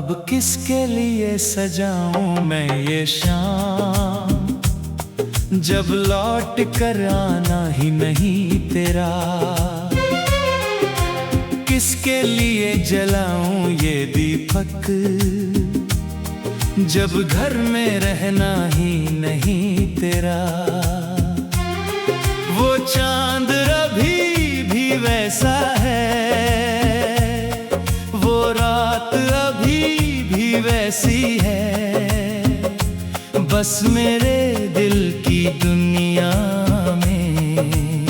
अब किसके लिए सजाऊं मैं ये शाम, जब लौट कर आना ही नहीं तेरा। किसके लिए जलाऊं ये दीपक, जब घर में रहना ही नहीं तेरा। वो चांद अभी भी वैसा है, वो रात अभी भी वैसी है। बस मेरे दिल की दुनिया में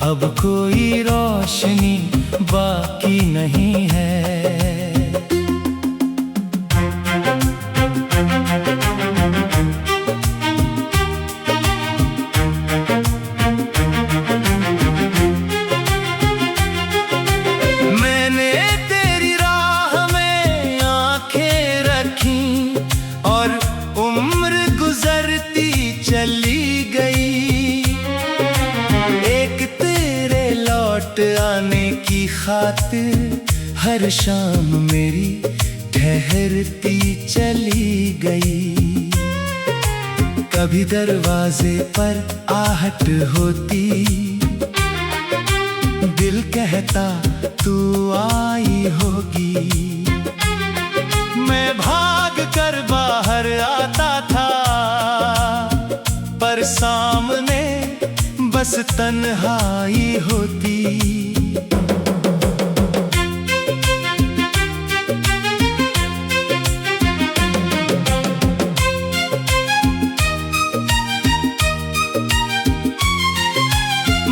अब कोई रोशनी बाकी नहीं है। मैंने तेरी राह में आंखें रखी और उम्र गुजरती चली गई। एक तेरे लौट आने की खातिर हर शाम मेरी ठहरती चली गई। कभी दरवाजे पर आहट होती, दिल कहता तू आई होगी। मैं भाग कर बाहर आता था, पर सामने बस तन्हाई होती।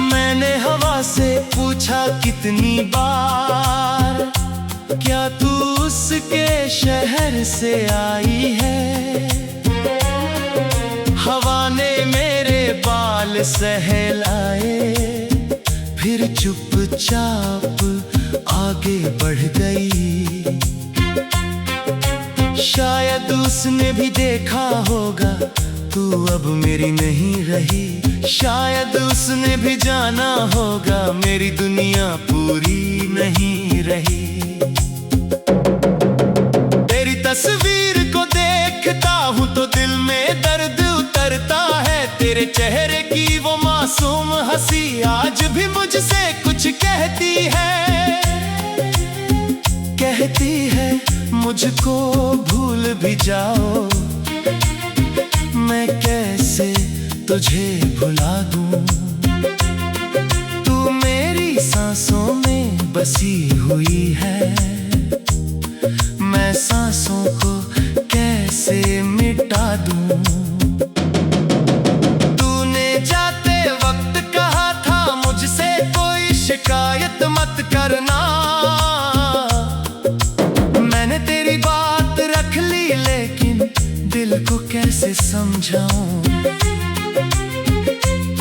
मैंने हवा से पूछा कितनी बार, क्या तू उसके शहर से आई है। हवा ने मेरे बाल सहलाए, फिर चुपचाप आगे बढ़ गई। शायद उसने भी देखा होगा तू अब मेरी नहीं रही। शायद उसने भी जाना होगा मेरी दुनिया पूरी नहीं रही। तेरी तस्वीर को देखता हूँ तो दिल में दर्द उतरता है। तेरे चेहरे की वो मासूम हंसी आज भी मुझसे कुछ कहती है। कहती है मुझको भूल भी जाओ, मैं कैसे तुझे भुला दूं। तू मेरी सांसों में बसी हुई है, मैं सांसों को कैसे मिटा दूं। तूने जाते वक्त कहा था मुझसे कोई शिकायत मत करना। मैंने तेरी बात रख ली, लेकिन दिल को कैसे समझाऊं।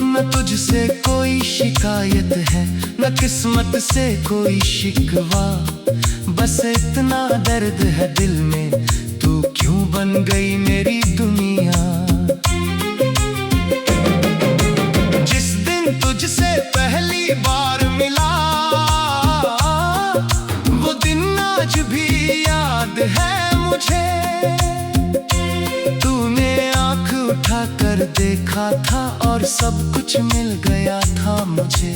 न तुझसे कोई शिकायत है, न किस्मत से कोई शिकवा। बस इतना दर्द है दिल में, तू क्यों बन गई मेरी दुनिया। जिस दिन तुझसे पहली बार मिला, वो दिन आज भी याद है मुझे। तूने आंख उठा कर देखा था और सब कुछ मिल गया था मुझे।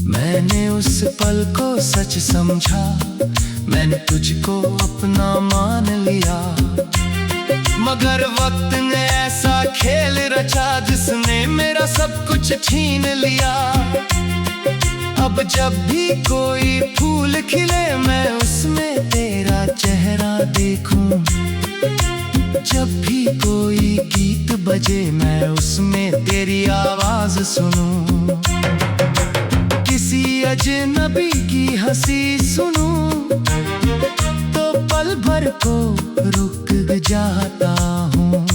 मैंने उस पल को सच समझा, मैंने तुझको अपना मान लिया। मगर वक्त ने ऐसा खेल रचा जिसने मेरा सब कुछ छीन लिया। अब जब भी कोई फूल खिले मैं उसमें तेरा चेहरा देखूं। जब भी कोई गीत बजे मैं उसमें तेरी आवाज सुनूं। किसी अजनबी की हंसी सुनूं तो पल भर को रुक जाता हूँ।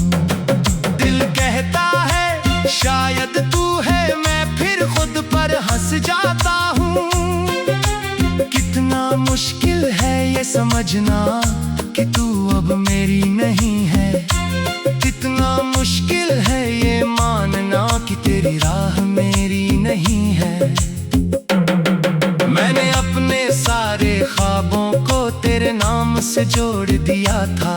दिल कहता है शायद तू है, मैं फिर खुद पर हंस जाता हूँ। कितना मुश्किल है ये समझना कि तू अब मेरी नहीं है। कितना मुश्किल है ये मानना कि तेरी राह मेरी नहीं है। मैंने अपने सारे ख्वाबों को तेरे नाम से जोड़ दिया था,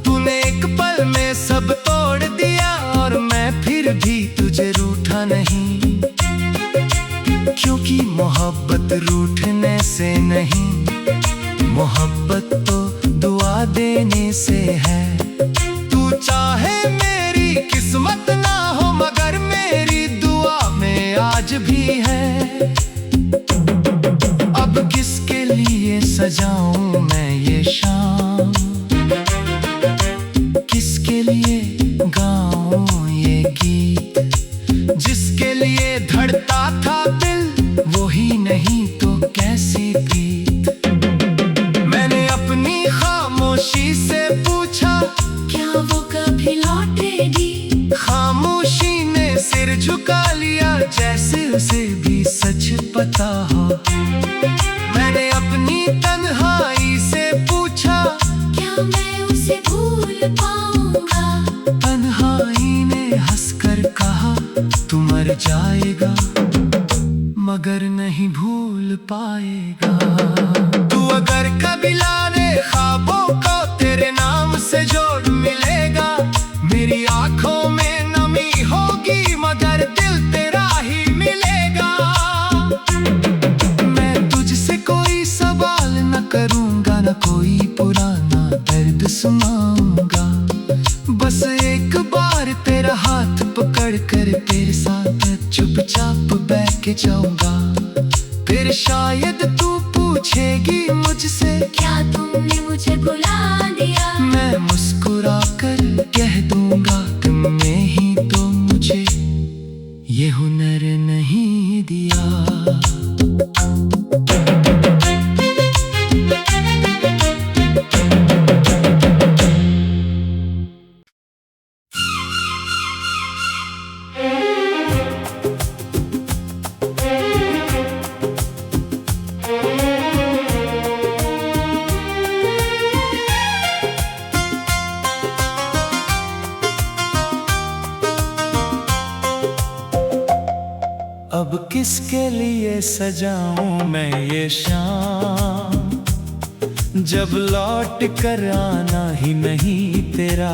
तूने एक पल में सब तोड़ दिया। और मैं फिर भी तुझे रूठा नहीं, क्योंकि मोहब्बत रूठने से नहीं, मोहब्बत तो दुआ देने से है। तू चाहे मेरी किस्मत ना हो, मगर मेरी दुआ में आज भी है। अब किसके लिए सजाऊं मैं ये शाम, किसके लिए गाऊं ये गीत, जिसके लिए धड़ता था दिल वही नहीं तो कैसी प्रीत। मैंने अपनी खामोशी से पूछा, क्या वो कभी लौटेगी? खामोशी ने सिर झुका लिया, जैसे उसे भी सच पता हो। मैंने अपनी तन्हाई से पूछा, क्या मैं उसे भूल पाऊंगा? तन्हाई ने हंसकर कहा, तू मर जाएगा मगर नहीं भूल पाएगा। तू अगर कभी लाने ख्वाबों को तेरे नाम से जोड़ मिलेगा, मेरी आंखों में नमी होगी मगर दिल तेरा ही मिलेगा। मैं तुझसे कोई सवाल न करूंगा, न कोई पुराना दर्द सुनाऊंगा, बस एक बार तेरा हाथ पकड़ कर तेरे साथ चुपचाप बैठ के जाऊंगा। फिर शायद तू पूछेगी मुझसे, क्या तुमने मुझे भुला दिया? मैं मुस्कुरा कर कह दूंगा, तुम में ही तो मुझे ये हुनर नहीं दिया। अब किसके लिए सजाऊं मैं ये शाम, जब लौट कर आना ही नहीं तेरा।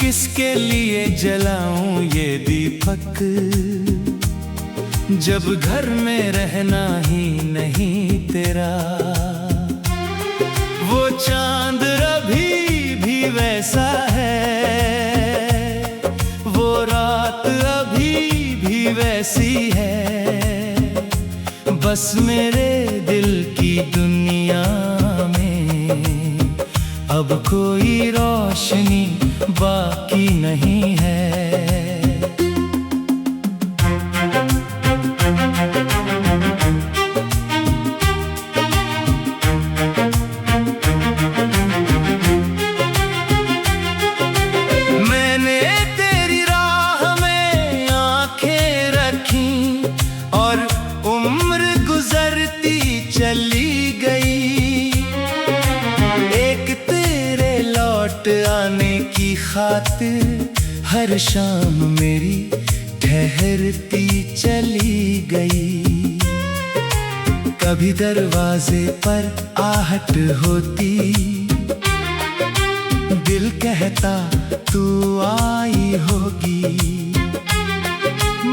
किसके लिए जलाऊं ये दीपक, जब घर में रहना ही नहीं तेरा। वो चांद अभी भी वैसा है, वो रात अभी भी वैसी है, बस मेरे दिल की दुनिया में अब कोई रोशनी बाकी नहीं है। आने की खातिर हर शाम मेरी ठहरती चली गई। कभी दरवाजे पर आहट होती, दिल कहता तू आई होगी।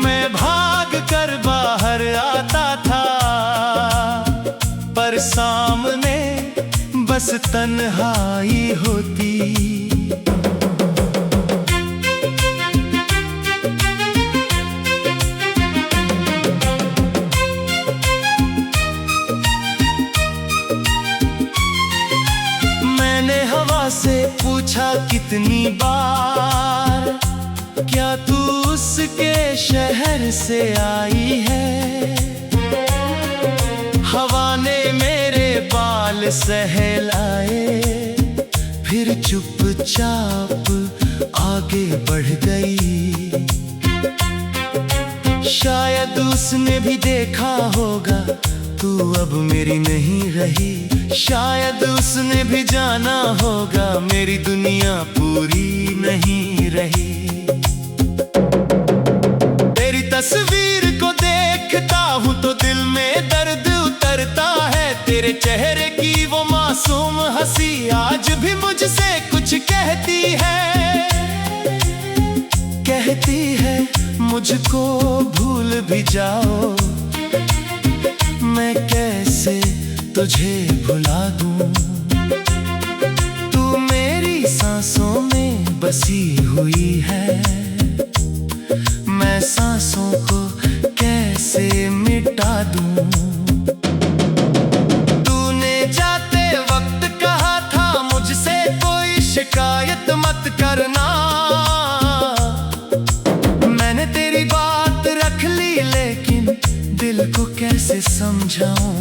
मैं भाग कर बाहर आता था, पर सामने बस तन्हाई होती। मैंने हवा से पूछा कितनी बार, क्या तू उसके शहर से आई है? हवा ने मेरे बाल सहलाए, फिर चुपचाप आगे बढ़ गई। शायद उसने भी देखा होगा तू अब मेरी नहीं रही। शायद उसने भी जाना होगा मेरी दुनिया पूरी नहीं रही। तेरी तस्वीर को देखता हूँ तो दिल में दर्द उतरता है, तेरे चेहरे की वो मासूम हंसी आज भी मुझसे कुछ कहती है मुझको भूल भी जाओ। मैं कैसे तुझे भुला दूं, तू मेरी सांसों में बसी हुई है। मैं सांसों को कैसे मिटा दूं। तूने जाते वक्त कहा था मुझसे कोई शिकायत मत करना। मैंने तेरी बात रख ली लेकिन दिल को कैसे समझाऊं।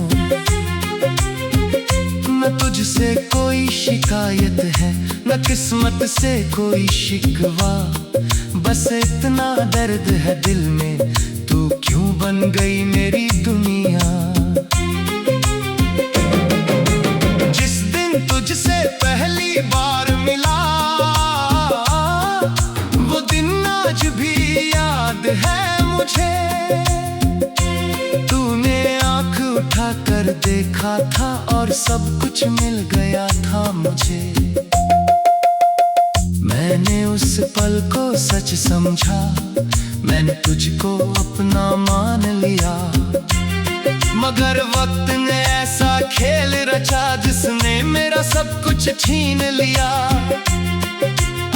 न तुझसे कोई शिकायत है न किस्मत से कोई शिकवा। बस इतना दर्द है दिल में, तू क्यों बन गई मेरी दुनिया। जिस दिन तुझसे पहली बार मिला वो दिन आज भी याद है मुझे। तूने आंख उठा कर देखा था और सब कुछ मिल गया था मुझे। मैंने उस पल को सच समझा, मैंने तुझको अपना मान लिया। मगर वक्त ने ऐसा खेल रचा जिसने मेरा सब कुछ छीन लिया।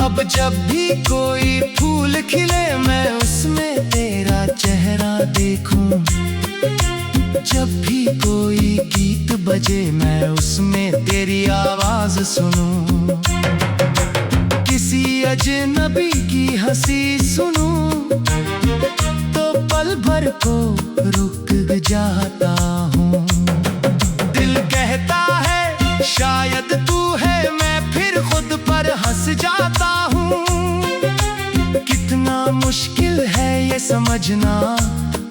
अब जब भी कोई फूल खिले मैं उसमें तेरा चेहरा देखूं। जब भी कोई गीत बजे मैं उसमें तेरी आवाज सुनूं। किसी अजनबी की हंसी सुनूं तो पल भर को रुक जाता हूँ। दिल कहता है शायद तू है, मैं फिर खुद पर हंस जाता हूँ। कितना मुश्किल है ये समझना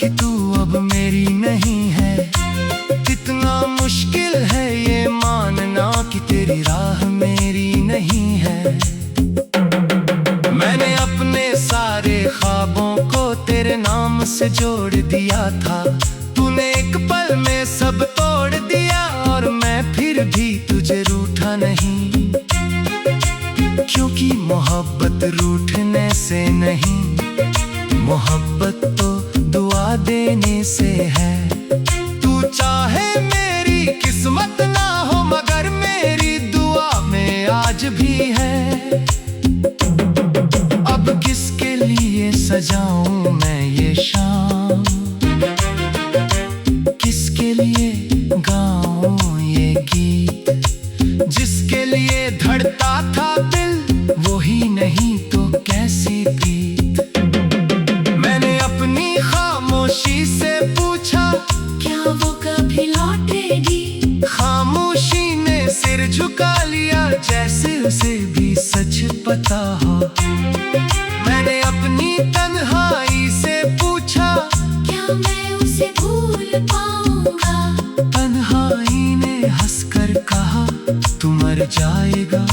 कि तू अब मेरी नहीं है। कितना मुश्किल है ये मानना कि तेरी राह मेरी नहीं है। मैंने अपने सारे ख्वाबों को तेरे नाम से जोड़ दिया था। तूने एक पल में सब तोड़ दिया और मैं फिर भी तुझे रूठा नहीं। क्योंकि मोहब्बत रूठने से नहीं, मोहब्बत तो दुआ देने से है। तू चाहे मेरी किस्मत ना हो मगर मेरी दुआ में आज भी है। अब किसके लिए सजाऊं मैं ये शाम, किसके लिए गाऊं ये गीत। जिसके लिए धड़ता था दिल वही नहीं तो कैसी प्रीत। मैंने अपनी खामोशी से पूछा क्या वो कभी लौटेगी। खामोशी ने सिर झुका लिया जैसे उसे भी सच पता हो। मैंने अपनी तन्हाई से पूछा क्या मैं उसे भूल पाऊंगा। तन्हाई ने हंसकर कहा तू मर जाएगा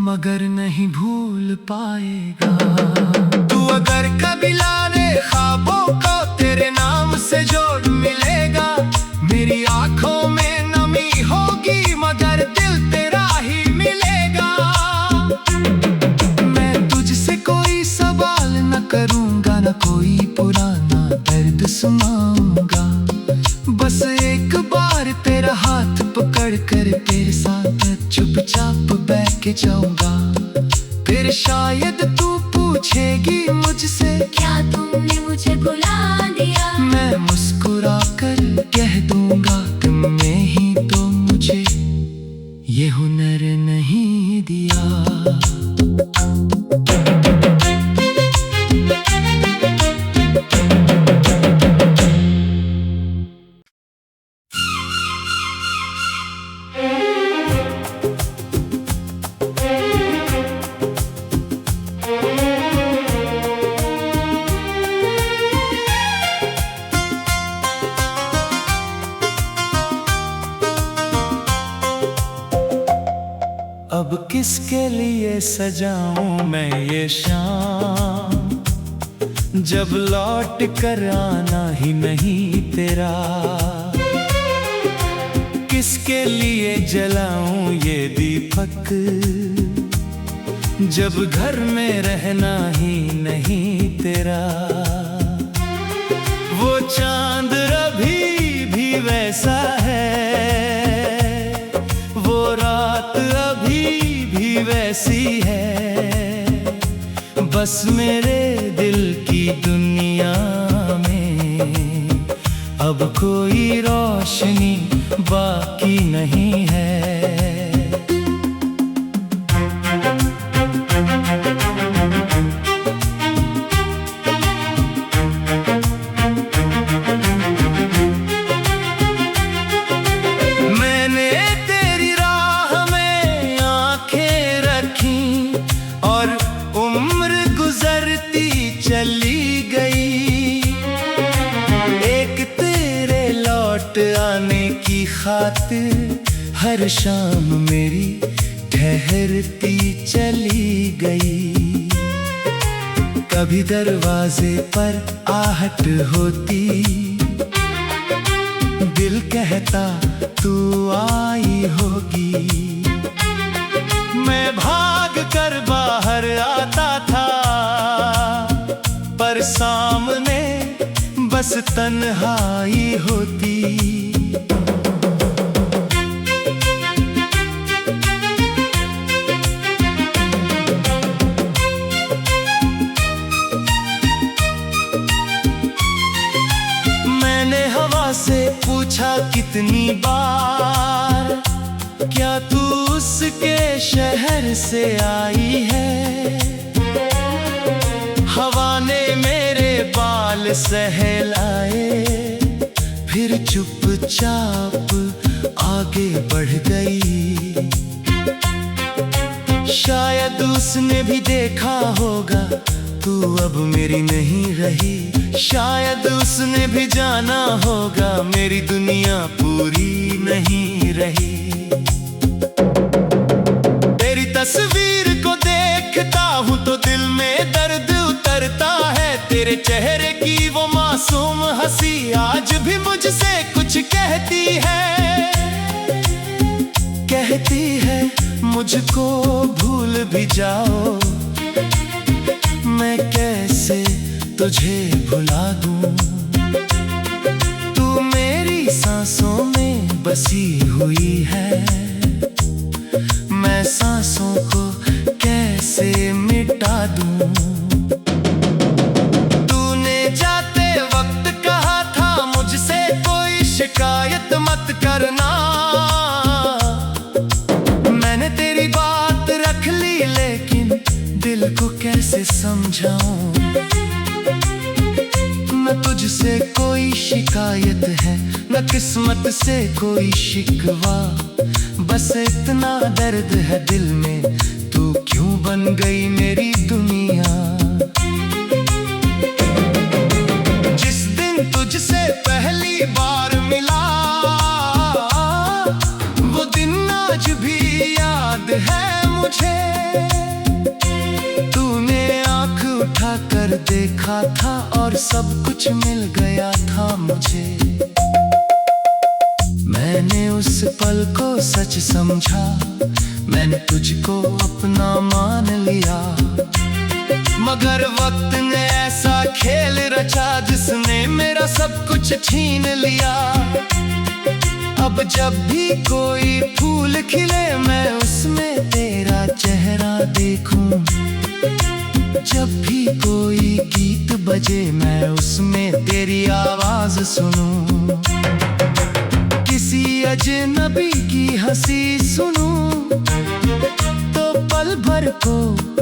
मगर नहीं भूल पाएगा। तू अगर कभी लाने ख्वाबों को तेरे नाम से जोड़ मिलेगा। मेरी आंखों में नमी होगी मगर दिल तेरा ही मिलेगा। मैं तुझसे कोई सवाल न करूंगा न कोई पुराना दर्द सुनाऊंगा। बस एक बार तेरा हाथ पकड़ कर तेरे साथ चुपचाप बैठ जाऊंगा। फिर शायद तू पूछेगी मुझसे क्या तुमने मुझे भुला दिया। मैं मुस्कुरा कर कह दूंगा तुमने ही तो मुझे ये हुनर नहीं दिया। अब किसके लिए सजाऊं मैं ये शाम, जब लौट कर आना ही नहीं तेरा। किसके लिए जलाऊं ये दीपक, जब घर में रहना ही नहीं तेरा। वो चांद अभी भी वैसा है, वो रात अभी भी वैसी है। बस मेरे दिल की दुनिया में अब कोई रोशनी बाकी नहीं है। मैंने तेरी राह में आंखें रखी और उम्र गुजरती चली गई। एक तेरे लौट आने की खातिर हर शाम मेरी ठहरती चली गई। कभी दरवाजे पर आहट होती, दिल कहता तू आई होगी। मैं भाग कर बाहर आता था, पर सामने बस तन्हाई होती। मैंने हवा से पूछा कितनी बार, क्या तू उसके शहर से आई है। हवा ने मेरे बाल सहलाए, फिर चुपचाप आगे बढ़ गई। शायद उसने भी देखा होगा तू अब मेरी नहीं रही। शायद उसने भी जाना होगा मेरी दुनिया पूरी नहीं रही। तेरी तस्वीर को देखता हूँ तो दिल में दर्द उतरता है। तेरे चेहरे की वो मासूम हंसी आज भी मुझसे कुछ कहती है मुझको भूल भी जाओ। मैं कैसे तुझे भुला दूं, तू मेरी सांसों में बसी हुई है। मैं सांसों को कैसे मिटा दूं। तूने जाते वक्त कहा था मुझसे कोई शिकायत मत करना। मैंने तेरी बात रख ली, लेकिन दिल को कैसे समझाऊं। न तुझसे कोई शिकायत है, न किस्मत से कोई शिकवा। बस इतना दर्द है दिल में, तू क्यों बन गई मेरी दुनिया। जिस दिन तुझसे पहली बार मिला, वो दिन आज भी याद है मुझे। तूने आंख उठा कर देखा था और सब कुछ मिल गया था मुझे। मैंने उस पल को सच समझा, मैंने तुझको अपना मान लिया। मगर वक्त ने ऐसा खेल रचा जिसने मेरा सब कुछ छीन लिया। अब जब भी कोई फूल खिले मैं उसमें तेरा चेहरा देखूं। जब भी कोई गीत बजे मैं उसमें तेरी आवाज सुनूं। किसी अजनबी की हंसी सुनूं तो पल भर को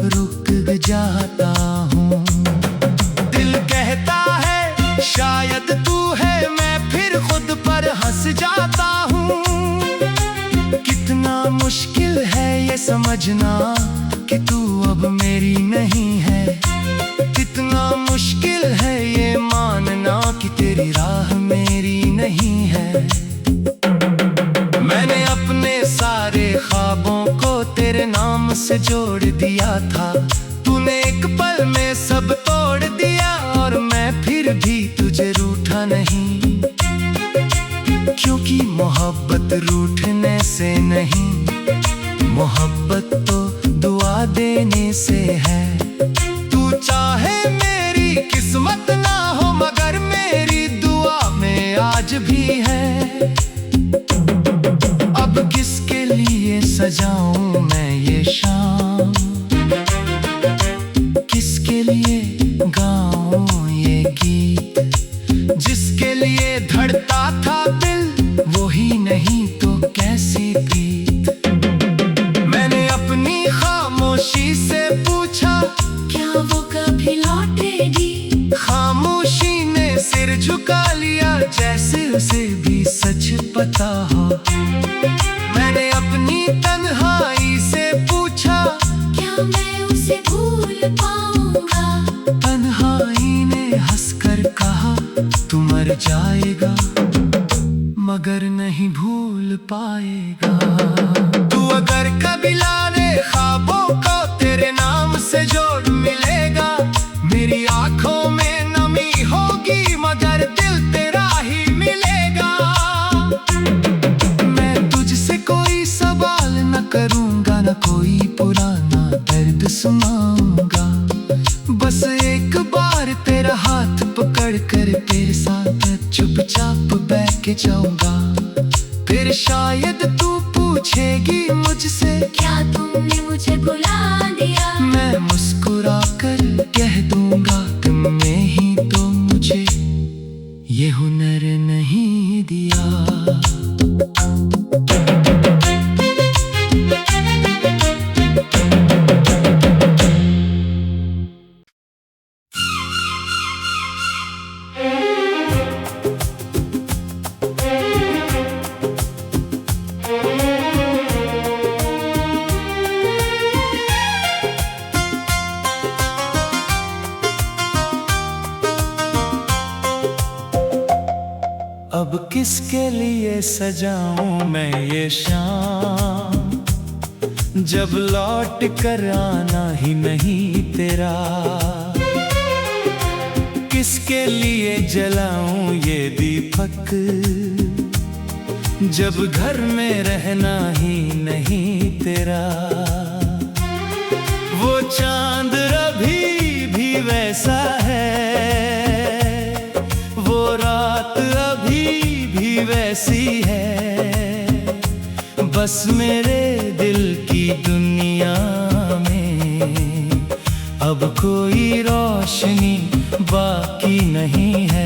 रुक जाता हूँ। दिल कहता है शायद तू है, मैं फिर खुद पर हंस जाता हूँ। कितना मुश्किल है ये समझना कि तू अब मेरी नहीं है। कितना मुश्किल है ये मानना कि तेरी राह मेरी नहीं है। मैंने अपने सारे ख्वाबों को तेरे नाम से जोड़ दिया था। तूने एक पल में सब तोड़ दिया और मैं फिर भी तुझे रूठा नहीं। क्योंकि मोहब्बत रूठ झुका लिया जैसे उसे भी सच पता हो। मैंने अपनी तन्हाई से पूछा, क्या मैं उसे भूल पाऊंगा? तन्हाई ने हंसकर कहा, तू मर जाएगा मगर नहीं भूल पाएगा। तू अगर कभी लाने ख्वाबों को तेरे नाम से जोड़ मिलेगा। मेरी आंखों में नमी होगी मगर दिल तेरा ही मिलेगा। मैं तुझसे कोई सवाल न करूंगा, न कोई पुराना दर्द सुनाऊंगा। बस एक बार तेरा हाथ पकड़ कर तेरे साथ चुपचाप बैठ के जाऊंगा। फिर शायद तू पूछेगी मुझसे, क्या तुमने मुझे भुला दिया? मैं मुस्कुरा कर कह दूंगा, तुमने ही तो मुझे ये हुनर नहीं दिया। अब किसके लिए सजाऊं मैं ये शाम, जब लौट कर आना ही नहीं तेरा। किसके लिए जलाऊं ये दीपक, जब घर में रहना ही नहीं तेरा। वो चांद अभी भी वैसा है, वो रात अभी भी वैसी है। बस मेरे दिल की दुनिया में अब कोई रोशनी बाकी नहीं है।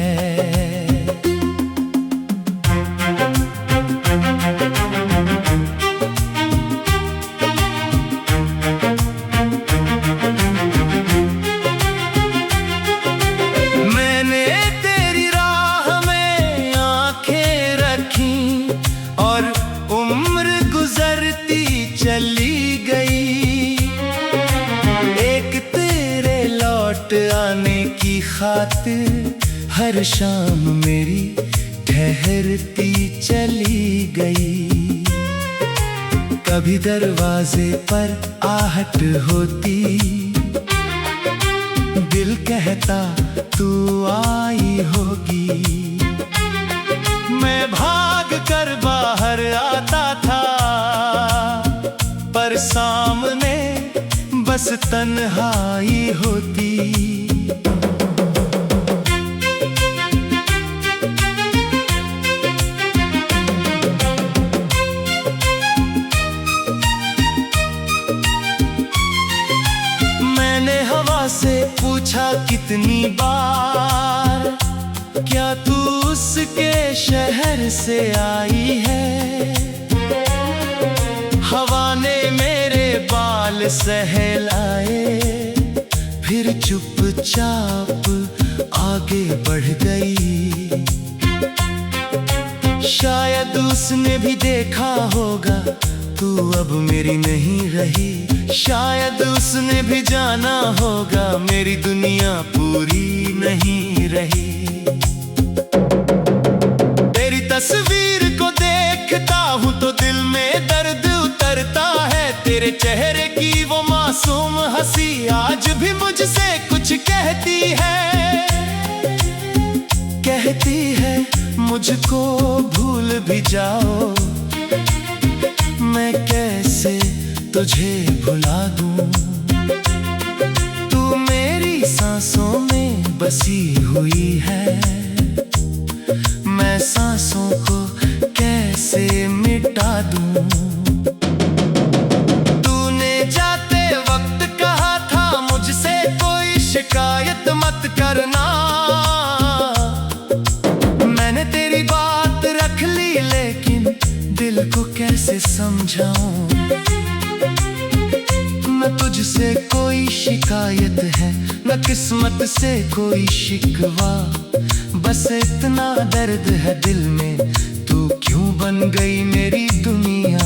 मैंने तेरी राह में आंखें रखी और उम्र गुजरती चली गई। एक तेरे लौट आने की खातिर हर शाम मेरी ठहरती चली गई। कभी दरवाजे पर आहट होती, दिल कहता तू आई होगी। मैं भाग कर बाहर आता था, पर सामने बस तन्हाई होती। मैंने हवा से पूछा कितनी बार, क्या तू उसके शहर से आई है? हवा ने मेरे बाल सहलाए, फिर चुपचाप आगे बढ़ गई। शायद उसने भी देखा होगा तू अब मेरी नहीं रही। शायद उसने भी जाना होगा मेरी दुनिया पूरी नहीं रही। तेरी तस्वीर को देखता हूँ तो दिल में दर्द उतरता है। तेरे चेहरे की वो मासूम हंसी आज भी मुझसे कुछ कहती है। कहती है मुझको भूल भी जाओ, मैं कैसे तुझे भुला दूं। तू मेरी सांसों में बसी हुई है, मैं सांसों को कैसे मिटा दूं। तूने जाते वक्त कहा था मुझसे कोई शिकायत मत करना। मैंने तेरी बात रख ली लेकिन दिल को कैसे समझाऊं। न तुझसे कोई शिकायत है, न किस्मत से कोई शिकवा, बस इतना दर्द है दिल में, तू क्यों बन गई मेरी दुनिया।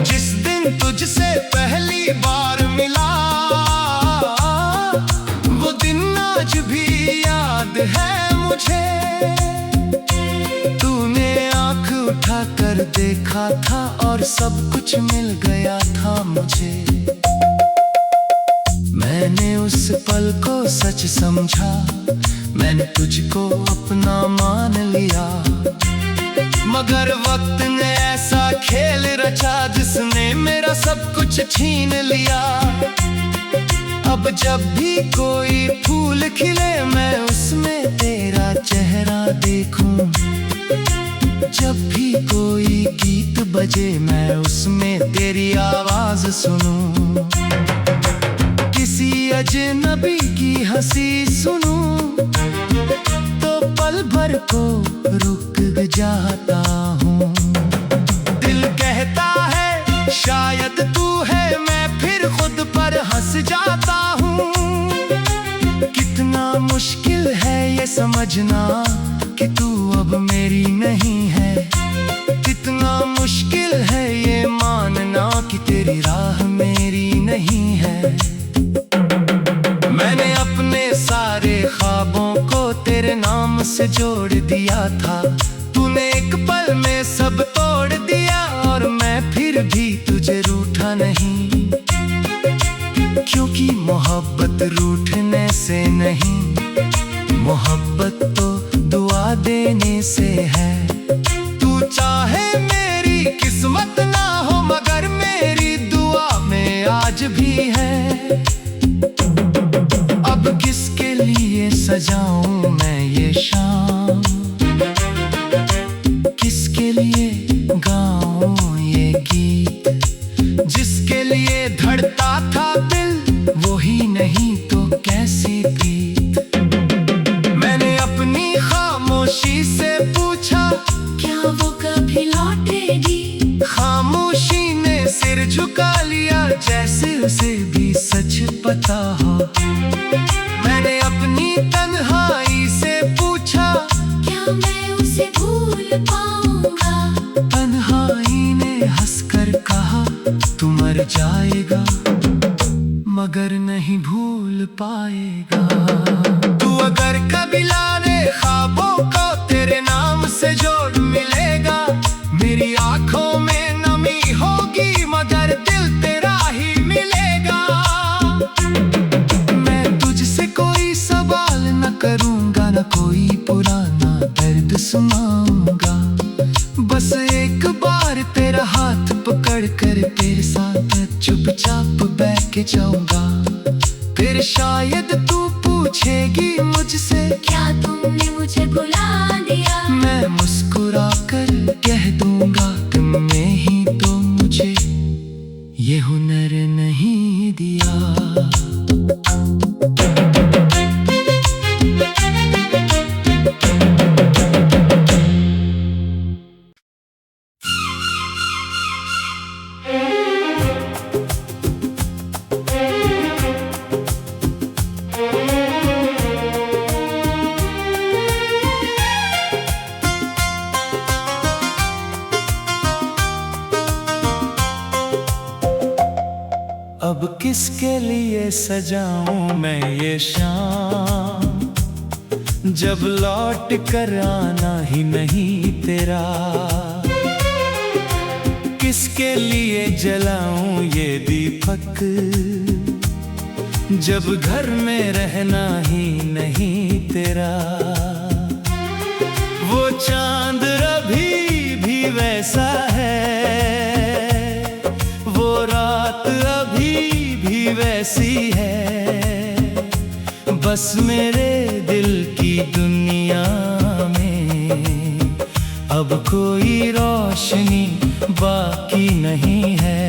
जिस दिन तुझसे पहली बार मिला, वो दिन आज भी याद है मुझे। तूने आंख उठा कर देखा था और सब कुछ मिल गया था मुझे। मैंने उस पल को सच समझा, मैंने तुझको अपना मान लिया। मगर वक्त ने ऐसा खेल रचा जिसने मेरा सब कुछ छीन लिया। अब जब भी कोई फूल खिले मैं उसमें तेरा चेहरा देखूं, जब भी कोई गीत बजे मैं उसमें तेरी आवाज सुनूं। किसी अजनबी की हंसी सुनूं तो पल भर को रुक जाता हूँ। दिल कहता है शायद तू है, मैं फिर खुद पर हंस जाता हूँ। कितना मुश्किल है ये समझना कि तू अब मेरी नहीं है। कितना मुश्किल है ये मानना कि तेरी राह मेरी नहीं है। मैंने अपने सारे ख्वाबों को तेरे नाम से जोड़ दिया था। तूने एक पल में सब तोड़ दिया और मैं फिर भी तुझे रूठा नहीं। क्योंकि मोहब्बत रूठने से नहीं, मोहब्बत तो दुआ देने से है। तू चाहे मेरी किस्मत ना हो मगर मेरी दुआ में आज भी है। अब किसके लिए सजाऊं मैं ये शाम, किसके लिए गाऊं ये गीत। जिसके लिए धड़ता था दिल वही नहीं तो कैसी प्रीत। मैंने अपनी खामोशी से पूछा क्या वो कभी लौटेगी। खामोशी ने सिर झुका लिया जैसे उसे भी सच पता हो। मैंने अपनी तन्हाई से पूछा क्या मैं उसे भूल पाऊंगा। तन्हाई ने हंसकर कहा तू मर जाएगा मगर नहीं भूल पाएगा। तू अगर कभी लाने ख्वाबों को तेरे नाम से जोड़ मिलेगा। मेरी आंखों में नमी होगी मगर दिल तेरा ही मिलेगा। मैं तुझसे कोई सवाल न करूंगा, न कोई पुराना दर्द सुनाऊंगा। बस एक बार तेरा हाथ पकड़ कर तेरे साथ चुपचाप बैठ के जाऊंगा। फिर शायद तू पूछेगी मुझसे क्या तुमने मुझे भुला दिया। मैं मुस्कुरा कर कह दूंगा तुम में ही तो मुझे ये हुनर नहीं दिया। अब किसके लिए सजाऊं मैं ये शाम, जब लौट कर आना ही नहीं तेरा। किसके लिए जलाऊं ये दीपक, जब घर में रहना ही नहीं तेरा। वो चांद अभी भी वैसा है, वो रात अभी भी वैसी है। बस मेरे दिल की दुनिया में अब कोई रोशनी बाकी नहीं है।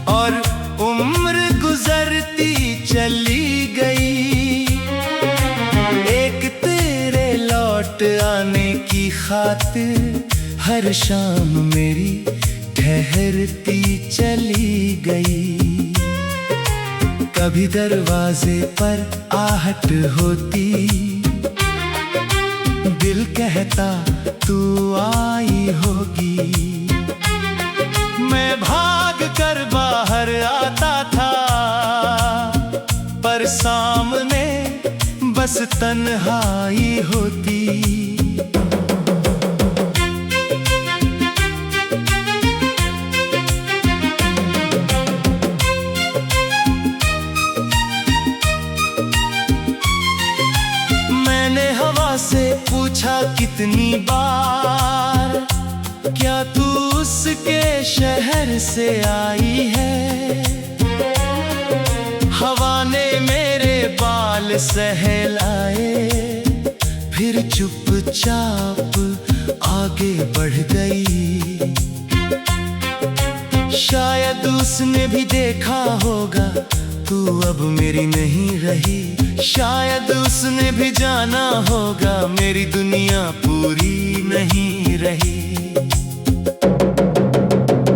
और उम्र गुजर रात हर शाम मेरी ठहरती चली गई। कभी दरवाजे पर आहट होती, दिल कहता तू आई होगी। मैं भाग कर बाहर आता था, पर सामने बस तन्हाई होती। मैंने हवा से पूछा कितनी बार, क्या तू उसके शहर से आई है? हवा ने मेरे बाल सहलाए, फिर चुपचाप आगे बढ़ गई। शायद उसने भी देखा होगा तू अब मेरी नहीं रही। शायद उसने भी जाना होगा मेरी दुनिया पूरी नहीं रही।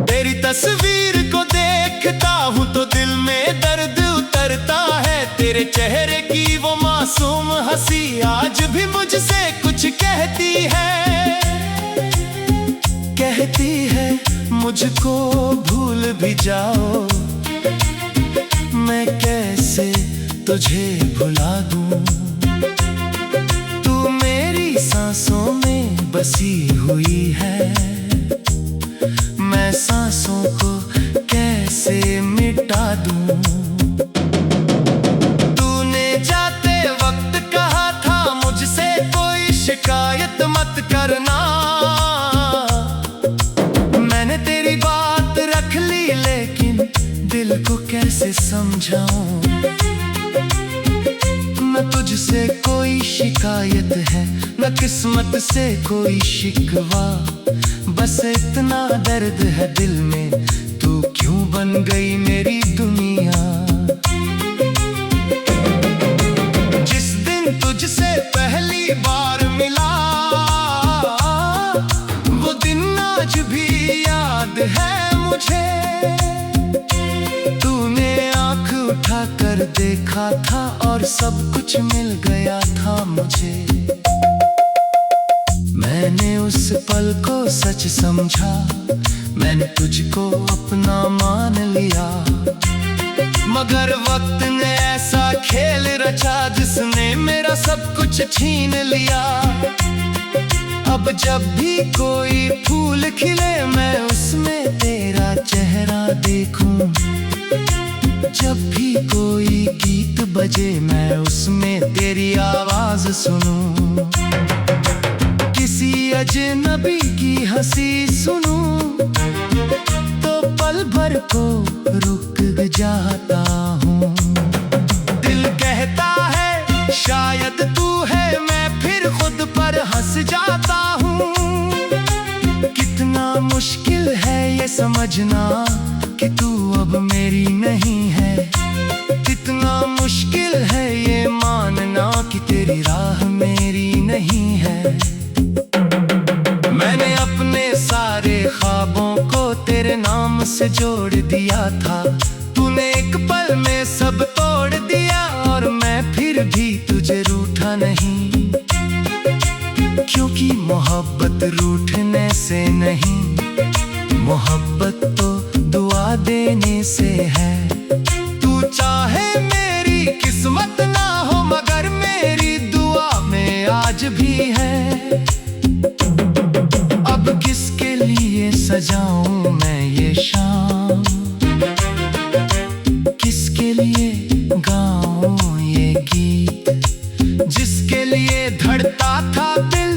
तेरी तस्वीर को देखता हूँ तो दिल में दर्द उतरता है। तेरे चेहरे की वो मासूम हंसी आज भी मुझसे कुछ कहती है। कहती है मुझको भूल भी जाओ, मैं कैसे तुझे भुला दूं। तू मेरी सांसों में बसी हुई है, मैं सांसों को कैसे मिटा दूं। तूने जाते वक्त कहा था मुझसे कोई शिकायत मत करना। मैंने तेरी बात रख ली, लेकिन दिल को कैसे समझाऊं। न तुझसे कोई शिकायत है, न किस्मत से कोई शिकवा। बस इतना दर्द है दिल में, तू क्यों बन गई मेरी दुनिया। जिस दिन तुझसे पहली बार मिला, वो दिन आज भी याद है मुझे। तूने आंख उठा कर देखा था और सब कुछ मिल गया था मुझे। मैंने उस पल को सच समझा, मैंने तुझको अपना मान लिया। मगर वक्त ने ऐसा खेल रचा जिसने मेरा सब कुछ छीन लिया। अब जब भी कोई फूल खिले मैं उसमें तेरा चेहरा देखूं। जब भी कोई गीत बजे मैं उसमें तेरी आवाज सुनूं। किसी अजनबी की हंसी सुनूं तो पल भर को रुक जाता हूँ। दिल कहता है शायद तू है, मैं फिर खुद पर हंस जाता हूँ। कितना मुश्किल है ये समझना कि तू अब मेरी नहीं है। कितना मुश्किल है ये मानना कि तेरी राह मेरी नहीं है। मैंने अपने सारे ख्वाबों को तेरे नाम से जोड़ दिया था। तूने एक पल में सब तोड़ दिया और मैं फिर भी तुझे रूठा नहीं। क्योंकि मोहब्बत रूठने से नहीं, मोहब्बत तो दुआ देने से है। तू चाहे मेरी किस्मत ना हो, मगर मेरी दुआ में आज भी है। अब किसके लिए सजाऊं मैं ये शाम, किसके लिए गाऊं ये गीत। जिसके लिए धड़ता था दिल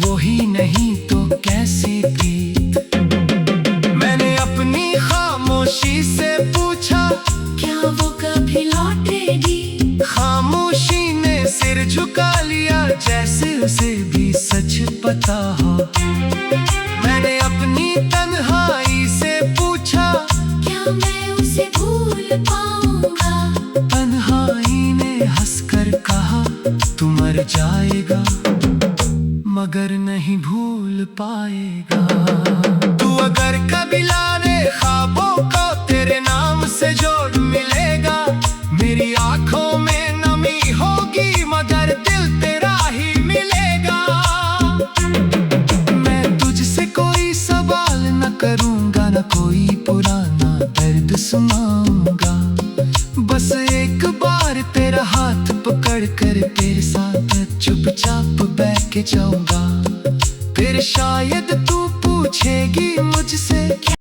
वही नहीं तो कैसी प्रीत। मैंने अपनी खामोशी से पूछा क्या वो कभी लौटेगी। खामोशी ने सिर झुका लिया जैसे उसे भी सच पता हो। मैंने अपनी तन्हाई से पूछा क्या मैं उसे भूल पाऊंगा। तन्हाई ने हंसकर कहा तू मर जाएगा मगर नहीं भूल भूल पाएगा। तू अगर कभी लाने ख्वाबों को तेरे नाम से जोड़ मिलेगा। मेरी आंखों में नमी होगी मगर दिल तेरा ही मिलेगा। मैं तुझसे कोई सवाल न करूंगा, न कोई पुराना दर्द सुनाऊंगा। बस एक बार तेरा हाथ पकड़ कर तेरे साथ चुपचाप बैठ जाऊंगा। फिर शायद तू पूछेगी मुझसे